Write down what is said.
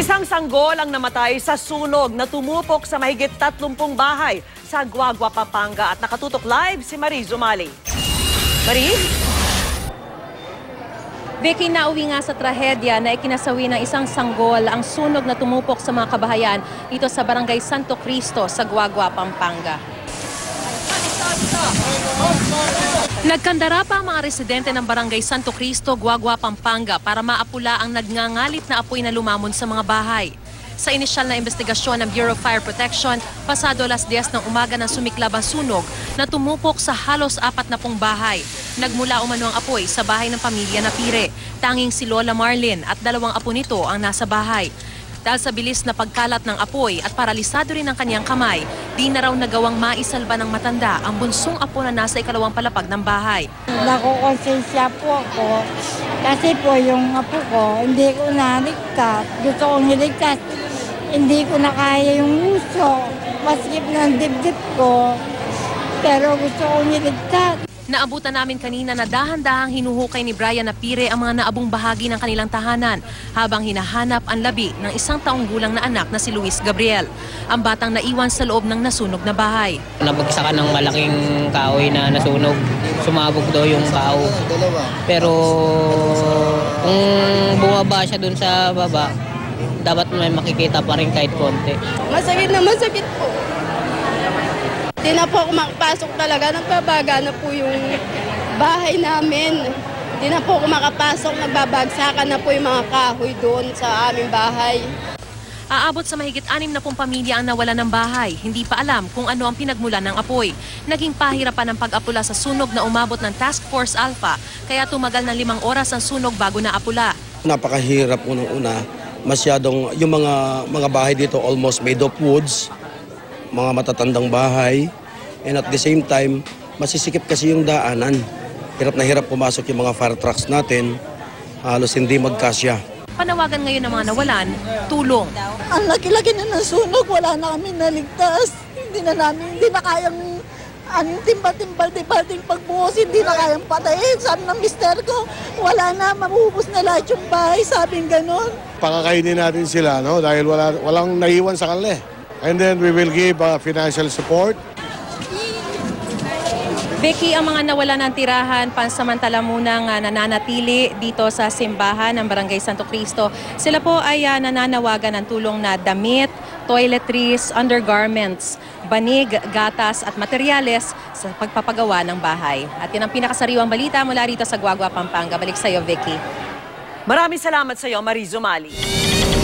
Isang sanggol ang namatay sa sunog na tumupok sa mahigit 30 bahay sa Guagua, Pampanga. At nakatutok live si Marie Zumali. Marie? Vicky, nauwi nga sa trahedya na ikinasawi ng isang sanggol ang sunog na tumupok sa mga kabahayan dito sa Barangay Santo Cristo sa Guagua, Pampanga. Nagkandara pa ang mga residente ng Barangay Santo Cristo, Guagua, Pampanga para maapula ang nagngangalit na apoy na lumamon sa mga bahay. Sa inisyal na investigasyon ng Bureau of Fire Protection, pasado 10:00 ng umaga ng sumiklab ang sunog na tumupok sa halos 40 bahay. Nagmula umano ang apoy sa bahay ng pamilya Napire. Tanging si Lola Marlin at 2 apo nito ang nasa bahay. Dahil sa bilis na pagkalat ng apoy at paralisado rin ang kanyang kamay, di na raw nagawang maisalba ng matanda ang bunsong apo na nasa ikalawang palapag ng bahay. Nakukonsensya po ako kasi po yung apo ko hindi ko naligtas. Gusto kong niligtas. Hindi ko na kaya yung uso. Maskip ng dibdib ko. Pero gusto kong niligtas. Naabutan namin kanina na dahan-dahang hinuhukay ni Brian Napire ang mga naabong bahagi ng kanilang tahanan habang hinahanap ang labi ng 1 taong gulang na anak na si Luis Gabriel. Ang batang naiwan sa loob ng nasunog na bahay. Nabagsakan ng malaking kahoy na nasunog. Sumabog daw yung kao. Pero kung bumaba siya dun sa baba, dapat may makikita pa rin kahit konti. Masakit na masakit po. Hindi na po ako makapasok talaga. Nagbabaga na po yung bahay namin. Hindi na po ako makapasok. Nagbabagsakan na po yung mga kahoy doon sa aming bahay. Aabot sa mahigit 60 pamilya ang nawala ng bahay. Hindi pa alam kung ano ang pinagmulan ng apoy. Naging pahirapan ang pag-apula sa sunog na umabot ng Task Force Alpha. Kaya tumagal ng 5 oras ang sunog bago naapula. Napakahirap unang-una. Masyadong yung mga bahay dito almost made of woods. Mga matatandang bahay, and at the same time, masisikip kasi yung daanan. Hirap na hirap pumasok yung mga fire trucks natin, halos hindi magkasya. Panawagan ngayon ng mga nawalan, tulong. Ang laki-laki na ng sunog, wala na kami naligtas. Hindi na kayang timbal-timbal-timbal pagbuhos, hindi na kayang patayin. Sabi ng mister ko, wala na, maubos na lahat yung bahay, sabing ganon. Pakakainin natin sila, no? Dahil walang naiwan sa kanila. And then we will give financial support. Becky, ang mga nawala ng tirahan, pansamantala munang nananatili dito sa simbahan ng Barangay Santo Cristo. Sila po ay nananawagan ng tulong na damit, toiletries, undergarments, banig, gatas at materyales sa pagpapagawa ng bahay. At yan ang pinakasariwang balita mula rito sa Guagua, Pampanga. Balik sa iyo, Vicky. Maraming salamat sa iyo, Marie Zumali.